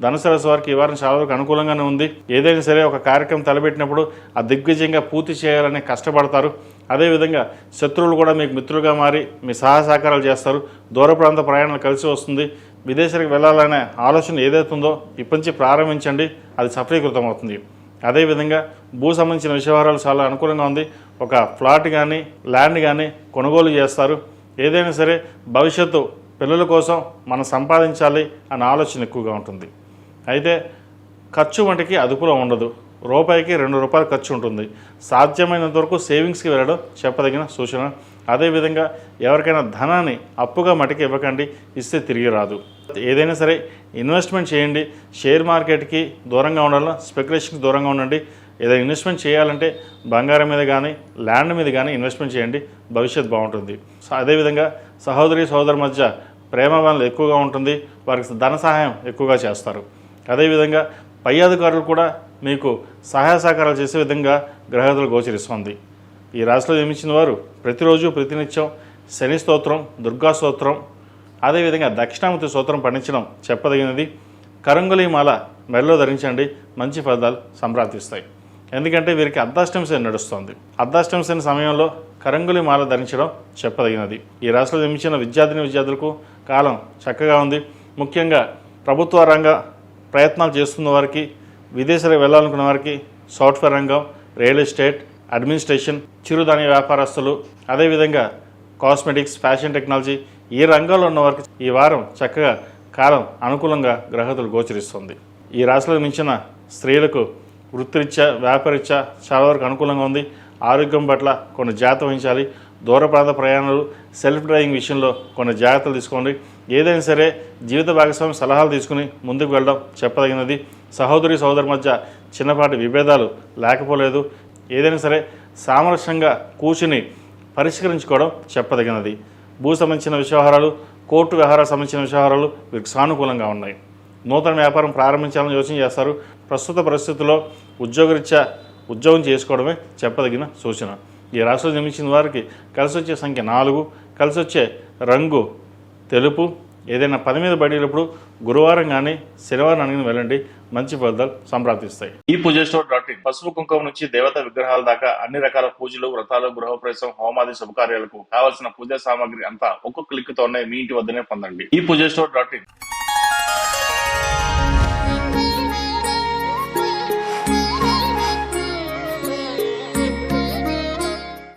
ధనుసు రాశి వారికి ఈ వారం చాలా వరకు అనుకూలంగానే ఉంది. ఏదైనా సరే ఒక కార్యక్రమం తలపెట్టినప్పుడు ఆ దిగ్విజయంగా పూర్తి చేయాలని కష్టపడతారు. అదేవిధంగా శత్రువులు కూడా మీకు మిత్రులుగా మారి మీ సహాయ సహకారాలు చేస్తారు. దూర ప్రాంత ప్రయాణాలు కలిసి వస్తుంది. విదేశాలకు వెళ్ళాలనే ఆలోచన ఏదైతుందో ఇప్పటి నుంచి ప్రారంభించండి, అది సఫలీకృతం అవుతుంది. అదేవిధంగా భూ సంబంధించిన విషయవారాలు చాలా అనుకూలంగా ఉంది. ఒక ఫ్లాట్ కానీ ల్యాండ్ కానీ కొనుగోలు చేస్తారు. ఏదైనా సరే భవిష్యత్తు పిల్లల కోసం మనం సంపాదించాలి అన్న ఆలోచన ఎక్కువగా ఉంటుంది. అయితే ఖర్చు వంటికి అదుపులో ఉండదు. రూపాయికి 2 రూపాయలు ఖర్చు ఉంటుంది. సాధ్యమైనంత వరకు సేవింగ్స్కి వెళ్ళడం చెప్పదగిన సూచన. అదేవిధంగా ఎవరికైనా ధనాన్ని అప్పుగా మటుకు ఇవ్వకండి, ఇస్తే తిరిగి రాదు. ఏదైనా సరే ఇన్వెస్ట్మెంట్ చేయండి. షేర్ మార్కెట్కి దూరంగా ఉండాలి, స్పెక్యులేషన్కి దూరంగా ఉండండి. ఏదైనా ఇన్వెస్ట్మెంట్ చేయాలంటే బంగారం మీద కానీ ల్యాండ్ మీద కానీ ఇన్వెస్ట్మెంట్ చేయండి, భవిష్యత్తు బాగుంటుంది. అదేవిధంగా సహోదరి సహోదరు మధ్య ప్రేమబంధం ఎక్కువగా ఉంటుంది. వారికి ధన సహాయం ఎక్కువగా చేస్తారు. అదేవిధంగా పై అధికారులు కూడా మీకు సహాయ సహకారాలు చేసే విధంగా గ్రహగతులు గోచరిస్తుంది. ఈ రాశిలో జన్మించిన వారు ప్రతిరోజు ప్రతినిత్యం శని స్తోత్రం, దుర్గా స్తోత్రం, అదేవిధంగా దక్షిణామూర్తి స్తోత్రం పఠించడం చెప్పదగినది. కరంగులి మాల మెడలో ధరించండి, మంచి ఫలితాలు సంప్రాప్తిస్తాయి. ఎందుకంటే వీరికి అర్ధాష్టమి శని నడుస్తుంది. అర్ధాష్టమి శని సమయంలో కరంగులి మాల ధరించడం చెప్పదగినది. ఈ రాశిలో జన్మించిన విద్యార్థులకు కాలం చక్కగా ఉంది. ముఖ్యంగా ప్రభుత్వ రంగ ప్రయత్నాలు చేస్తున్న వారికి, విదేశాలకు వెళ్ళాలనుకున్న వారికి, సాఫ్ట్వేర్ రంగం, రియల్ ఎస్టేట్, అడ్మినిస్ట్రేషన్, చిరుధాన్య వ్యాపారస్తులు, అదేవిధంగా కాస్మెటిక్స్, ఫ్యాషన్ టెక్నాలజీ, ఈ రంగాల్లో ఉన్న వారికి ఈ వారం చక్కగా కాలం అనుకూలంగా గ్రహగతులు గోచరిస్తుంది. ఈ రాశిలో మించిన స్త్రీలకు వృత్తిరీత్యా, వ్యాపారరీత్యా చాలా వరకు అనుకూలంగా ఉంది. ఆరోగ్యం పట్ల కొన్ని జాగ్రత్త వహించాలి. దూర ప్రాంత ప్రయాణాలు, సెల్ఫ్ డ్రైవింగ్ విషయంలో కొన్ని జాగ్రత్తలు తీసుకోండి. ఏదైనా సరే జీవిత భాగస్వామి సలహాలు తీసుకుని ముందుకు వెళ్ళడం చెప్పదగినది. సహోదరి సహోదరు మధ్య చిన్నపాటి విభేదాలు లేకపోలేదు. ఏదైనా సరే సామరస్యంగా కూర్చుని పరిష్కరించుకోవడం చెప్పదగినది. భూ సంబంధించిన వ్యవహారాలు, కోర్టు వ్యవహారాలకు సంబంధించిన వ్యవహారాలు వీరికి సానుకూలంగా ఉన్నాయి. నూతన వ్యాపారం ప్రారంభించాలని యోచన చేస్తారు. ప్రస్తుత పరిస్థితుల్లో ఉద్యోగరీత్యా ఉద్యోగం చేసుకోవడమే చెప్పదగిన సూచన. ఈ రాశిలో జన్మించిన వారికి కలిసి వచ్చే సంఖ్య 4, కలిసి వచ్చే రంగు తెలుపు. ఏదైనా పని మీద బయటప్పుడు గురువారం కానీ శనివారం అడిగిన వెళ్ళండి, మంచి ఫలితాలు సంప్రాప్తిస్తాయి. ఈ పూజస్టోర్.in పసుపు కుంకుమ నుంచి దేవతా విగ్రహాల దాకా అన్ని రకాల పూజలు, వ్రతాలు, గృహప్రవేశం, హోమాది శుభకార్యాలకు కావాల్సిన పూజా సామాగ్రి అంతా ఒక్కొక్క క్లిక్ తోనే మీ ఇంటి వద్దనే పొందండి. ఈ పూజస్టోర్.in